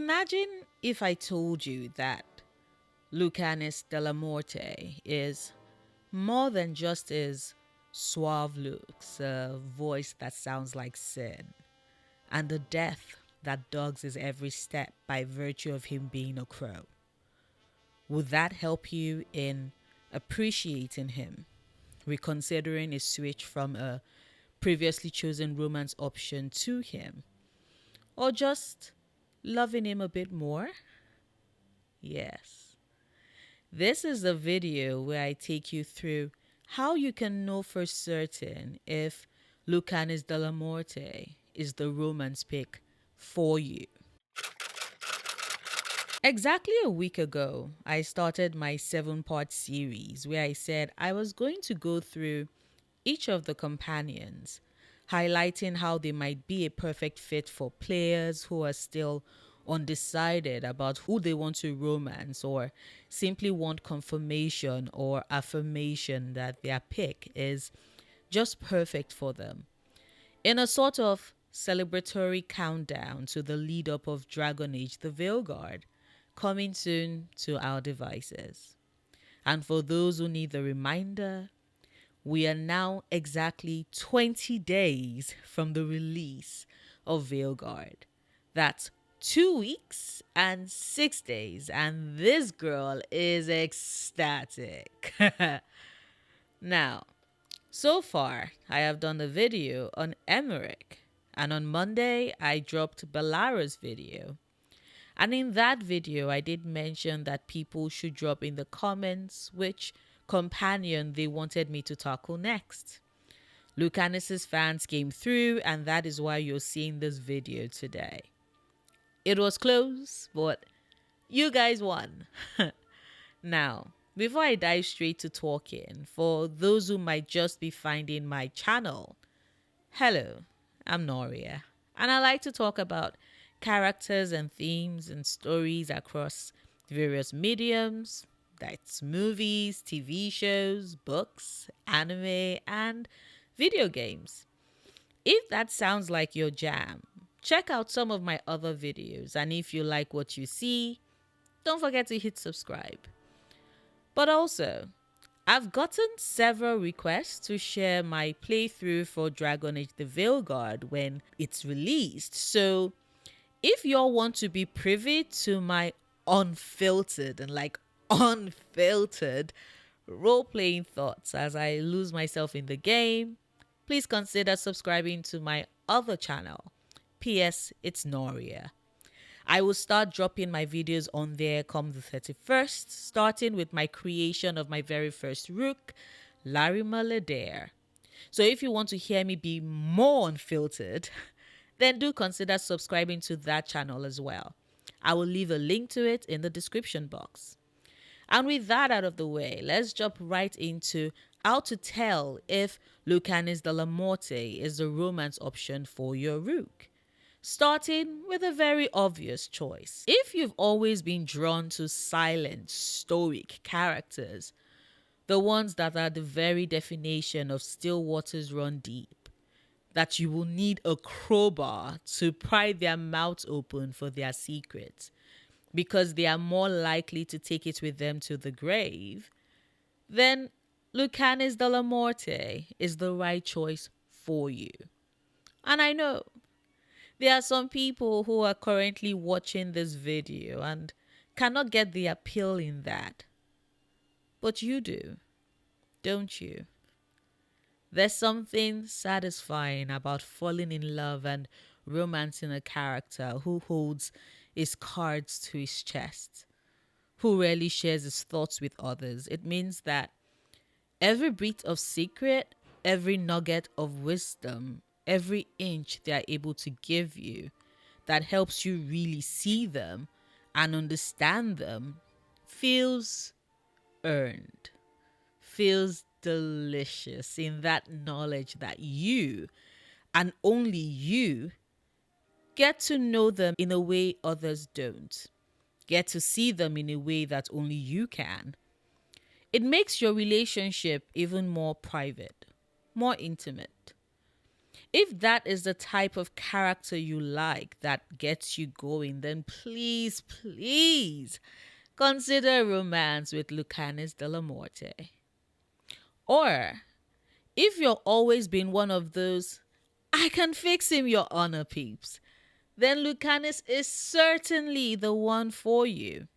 Imagine if I told you that Lucanis Dellamorte is more than just his suave looks, a voice that sounds like sin, and the death that dogs his every step by virtue of him being a crow. Would that help you in appreciating him, reconsidering a switch from a previously chosen romance option to him, or just loving him a bit more? Yes. This is the video where I take you through how you can know for certain if Lucanis Dellamorte is the romance pick for you. Exactly a week ago, I started my 7-part series where I said I was going to go through each of the companions, highlighting how they might be a perfect fit for players who are still undecided about who they want to romance or simply want confirmation or affirmation that their pick is just perfect for them. In a sort of celebratory countdown to the lead up of Dragon Age the Veilguard, coming soon to our devices. And for those who need the reminder, we are now exactly 20 days from the release of Veilguard. That's 2 weeks and 6 days, and this girl is ecstatic. Now, so far, I have done a video on Emmerich, and on Monday, I dropped Bellara's video. And in that video, I did mention that people should drop in the comments which companion they wanted me to tackle next. Lucanis's fans came through, and that is why you're seeing this video today. It was close, but you guys won. Now, before I dive straight to talking, for those who might just be finding my channel, hello, I'm Noria, and I like to talk about characters and themes and stories across various mediums. That's movies, TV shows, books, anime, and video games. If that sounds like your jam, check out some of my other videos, and if you like what you see, don't forget to hit subscribe. But also, I've gotten several requests to share my playthrough for Dragon Age the Veilguard when it's released, so if y'all want to be privy to my unfiltered and unfiltered role-playing thoughts as I lose myself in the game, please consider subscribing to my other channel. P.S. It's Noria. I will start dropping my videos on there come the 31st, starting with my creation of my very first rook, Larima Ladair. So if you want to hear me be more unfiltered, then do consider subscribing to that channel as well. I will leave a link to it in the description box. And with that out of the way, let's jump right into how to tell if Lucanis Dellamorte is the romance option for your rook. Starting with a very obvious choice. If you've always been drawn to silent, stoic characters, the ones that are the very definition of still waters run deep, that you will need a crowbar to pry their mouths open for their secrets, because they are more likely to take it with them to the grave, then Lucanis Dellamorte is the right choice for you. And I know there are some people who are currently watching this video and cannot get the appeal in that. But you do, don't you? There's something satisfying about falling in love and romancing a character who holds his cards to his chest, who rarely shares his thoughts with others. It means that every bit of secret, every nugget of wisdom, every inch they are able to give you that helps you really see them and understand them feels earned, feels delicious in that knowledge that you and only you get to know them in a way others don't, get to see them in a way that only you can. It makes your relationship even more private, more intimate. If that is the type of character you like that gets you going, then please, please consider romance with Lucanis Dellamorte. Or if you're always been one of those, I can fix him, your honor peeps, then Lucanis is certainly the one for you.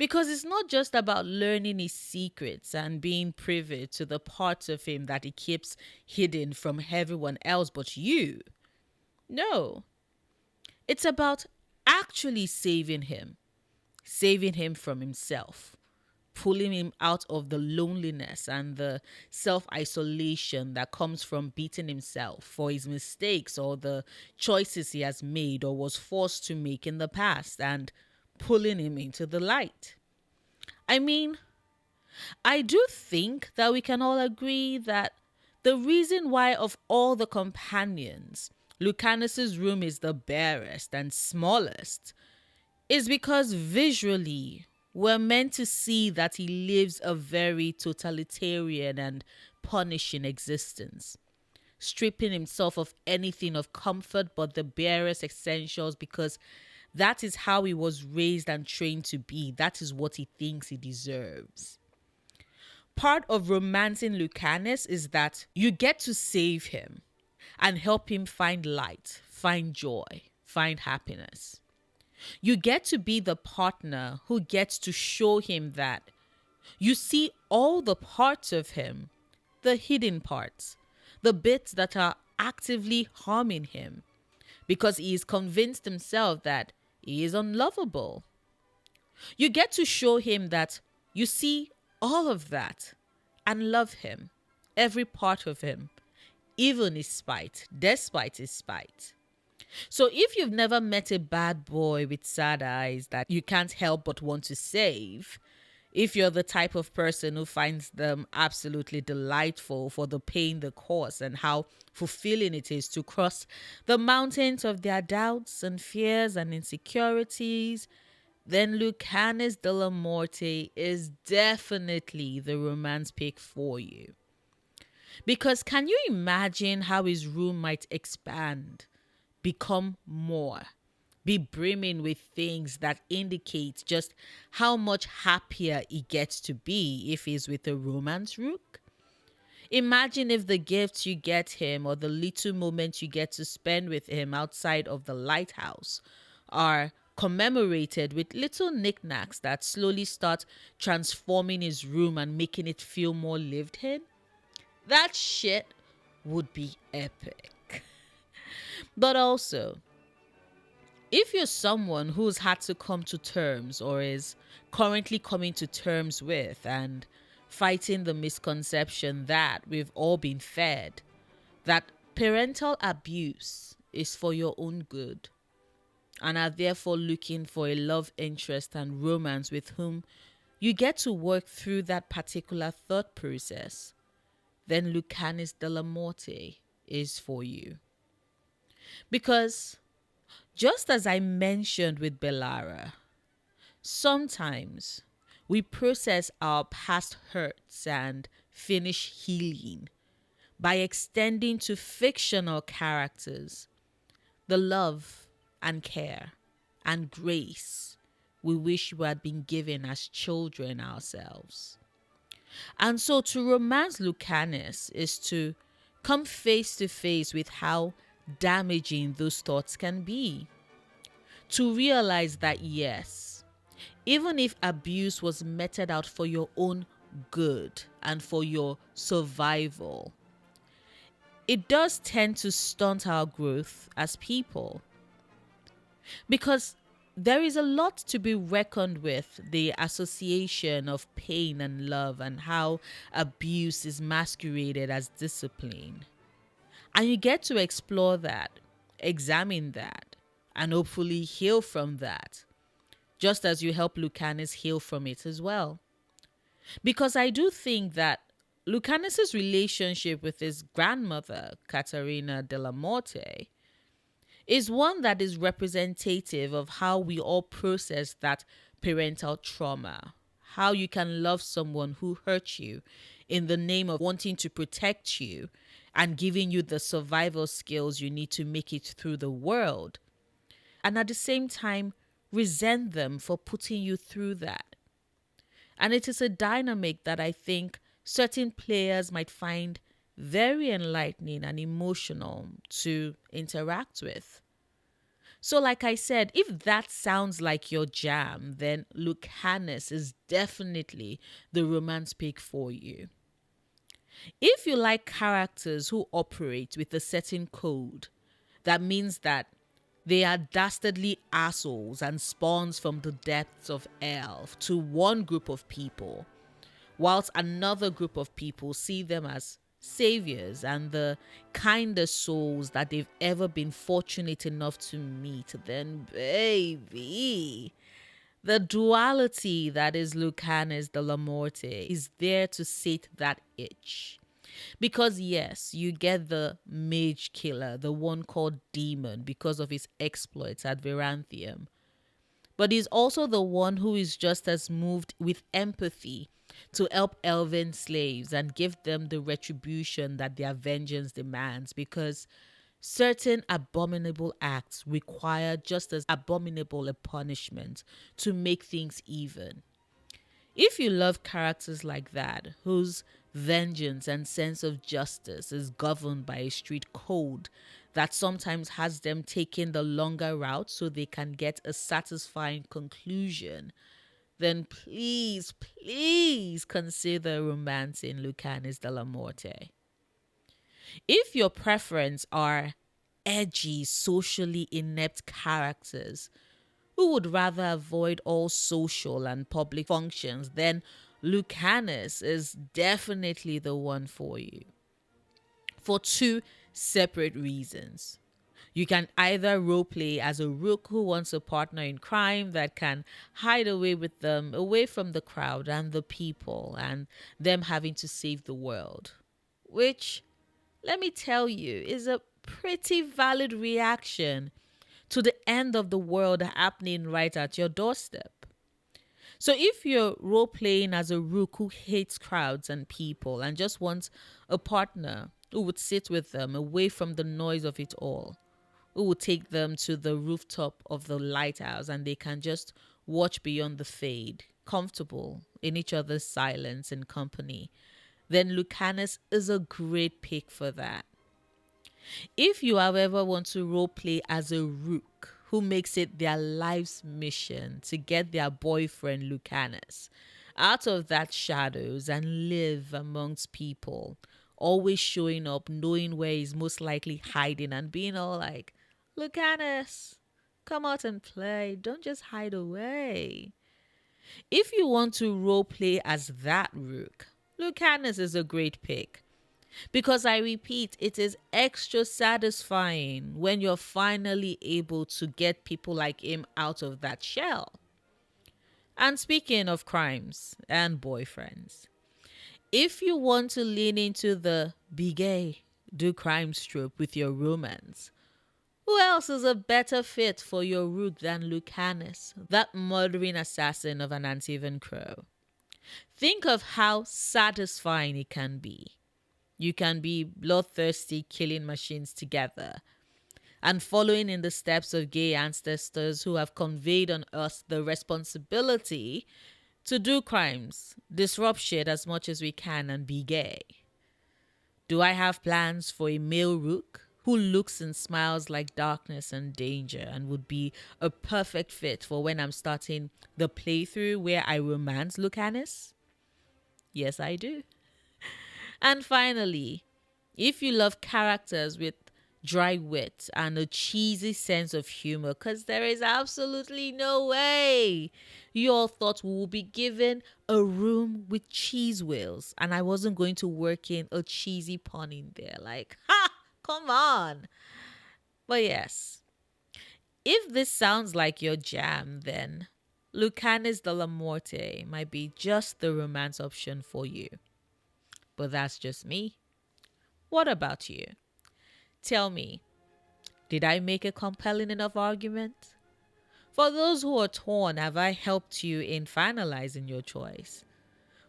Because it's not just about learning his secrets and being privy to the parts of him that he keeps hidden from everyone else but you. No, it's about actually saving him from himself, pulling him out of the loneliness and the self isolation that comes from beating himself for his mistakes or the choices he has made or was forced to make in the past, and pulling him into the light. I mean, I do think that we can all agree that the reason why of all the companions, Lucanus's room is the barest and smallest is because visually we're meant to see that he lives a very totalitarian and punishing existence, stripping himself of anything of comfort but the barest essentials because that is how he was raised and trained to be. That is what he thinks he deserves. Part of romancing Lucanus is that you get to save him and help him find light, find joy, find happiness. You get to be the partner who gets to show him that you see all the parts of him, the hidden parts, the bits that are actively harming him, because he is convinced himself that he is unlovable. You get to show him that you see all of that and love him, every part of him, even his spite, despite his spite. So if you've never met a bad boy with sad eyes that you can't help but want to save, if you're the type of person who finds them absolutely delightful for the pain they cause and how fulfilling it is to cross the mountains of their doubts and fears and insecurities, then Lucanis Dellamorte is definitely the romance pick for you. Because can you imagine how his room might expand, become more, be brimming with things that indicate just how much happier he gets to be if he's with a romance rook? Imagine if the gifts you get him or the little moments you get to spend with him outside of the lighthouse are commemorated with little knickknacks that slowly start transforming his room and making it feel more lived in. That shit would be epic. But also, if you're someone who's had to come to terms or is currently coming to terms with and fighting the misconception that we've all been fed, that parental abuse is for your own good, and are therefore looking for a love interest and romance with whom you get to work through that particular thought process, then Lucanis Dellamorte is for you. Because just as I mentioned with Bellara, sometimes we process our past hurts and finish healing by extending to fictional characters the love and care and grace we wish we had been given as children ourselves. And so to romance Lucanus is to come face to face with how damaging those thoughts can be. To realize that yes, even if abuse was meted out for your own good and for your survival, it does tend to stunt our growth as people. Because there is a lot to be reckoned with the association of pain and love and how abuse is masqueraded as discipline. And you get to explore that, examine that, and hopefully heal from that, just as you help Lucanus heal from it as well. Because I do think that Lucanus's relationship with his grandmother, Caterina Dellamorte, is one that is representative of how we all process that parental trauma, how you can love someone who hurt you in the name of wanting to protect you, and giving you the survival skills you need to make it through the world. And at the same time, resent them for putting you through that. And it is a dynamic that I think certain players might find very enlightening and emotional to interact with. So, like I said, if that sounds like your jam, then Lucanis is definitely the romance pick for you. If you like characters who operate with a certain code, that means that they are dastardly assholes and spawns from the depths of Elf to one group of people, whilst another group of people see them as saviors and the kindest souls that they've ever been fortunate enough to meet, then baby, the duality that is Lucanis Dellamorte is there to sate that itch. Because yes, you get the mage killer, the one called Demon, because of his exploits at Veranthium. But he's also the one who is just as moved with empathy to help elven slaves and give them the retribution that their vengeance demands, because certain abominable acts require just as abominable a punishment to make things even. If you love characters like that, whose vengeance and sense of justice is governed by a street code that sometimes has them taking the longer route so they can get a satisfying conclusion, then please, please consider romancing Lucanis Dellamorte. If your preference are edgy, socially inept characters who would rather avoid all social and public functions, then Lucanis is definitely the one for you. For two separate reasons. You can either roleplay as a rook who wants a partner in crime that can hide away with them, away from the crowd and the people, and them having to save the world. Which, let me tell you, is a pretty valid reaction to the end of the world happening right at your doorstep. So if you're role playing as a rook who hates crowds and people and just wants a partner who would sit with them away from the noise of it all, who would take them to the rooftop of the lighthouse and they can just watch beyond the fade, comfortable in each other's silence and company, then Lucanis is a great pick for that. If you, however, want to roleplay as a rook who makes it their life's mission to get their boyfriend Lucanis out of that shadows and live amongst people, always showing up, knowing where he's most likely hiding and being all like, Lucanis, come out and play, don't just hide away. If you want to roleplay as that rook, Lucanis is a great pick. Because I repeat, it is extra satisfying when you're finally able to get people like him out of that shell. And speaking of crimes and boyfriends, if you want to lean into the be gay, do crime trope with your romance, who else is a better fit for your rook than Lucanis, that murdering assassin of an Antivan crow? Think of how satisfying it can be. You can be bloodthirsty killing machines together and following in the steps of gay ancestors who have conveyed on us the responsibility to do crimes, disrupt shit as much as we can, and be gay. Do I have plans for a male rook who looks and smiles like darkness and danger and would be a perfect fit for when I'm starting the playthrough where I romance Lucanis? Yes, I do. And finally, if you love characters with dry wit and a cheesy sense of humor, because there is absolutely no way you all thought we would be given a room with cheese wheels and I wasn't going to work in a cheesy pun in there. Like, ha! Come on. But yes, if this sounds like your jam, then Lucanis Dellamorte might be just the romance option for you. But that's just me. What about you? Tell me, did I make a compelling enough argument? For those who are torn, have I helped you in finalizing your choice?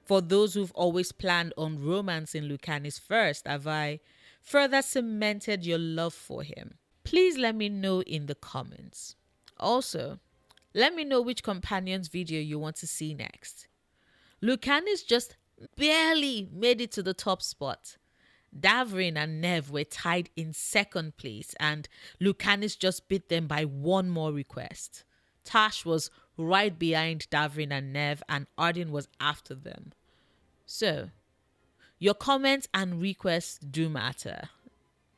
For those who've always planned on romancing Lucanis first, have I further cemented your love for him? Please let me know in the comments. Also, let me know which companion's video you want to see next. Lucanis just barely made it to the top spot. Davrin and Nev were tied in second place, and Lucanis just beat them by one more request. Tash was right behind Davrin and Nev, and Arden was after them. So, your comments and requests do matter.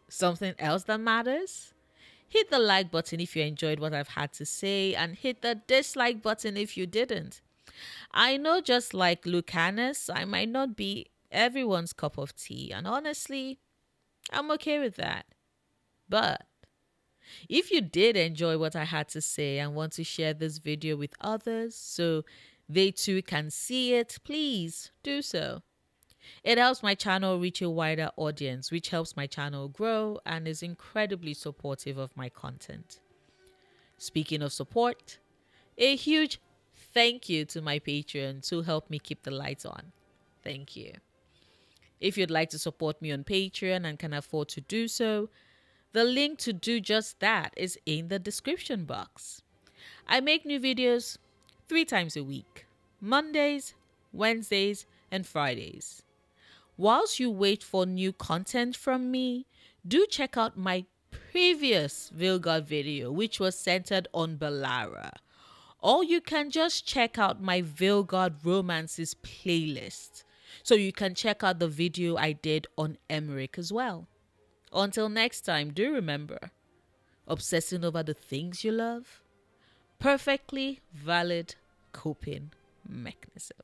Something else that matters? Hit the like button if you enjoyed what I've had to say, and hit the dislike button if you didn't. I know, just like Lucanis, I might not be everyone's cup of tea, and honestly, I'm okay with that. But if you did enjoy what I had to say and want to share this video with others so they too can see it, please do so. It helps my channel reach a wider audience, which helps my channel grow and is incredibly supportive of my content. Speaking of support, a huge thank you to my patrons who help me keep the lights on. Thank you. If you'd like to support me on Patreon and can afford to do so, the link to do just that is in the description box. I make new videos 3 times a week: Mondays, Wednesdays, and Fridays. Whilst you wait for new content from me, do check out my previous Vilgod video, which was centered on Balara. Or you can just check out my Vilgod Romances playlist, so you can check out the video I did on Emmerich as well. Until next time, do remember, obsessing over the things you love, perfectly valid coping mechanism.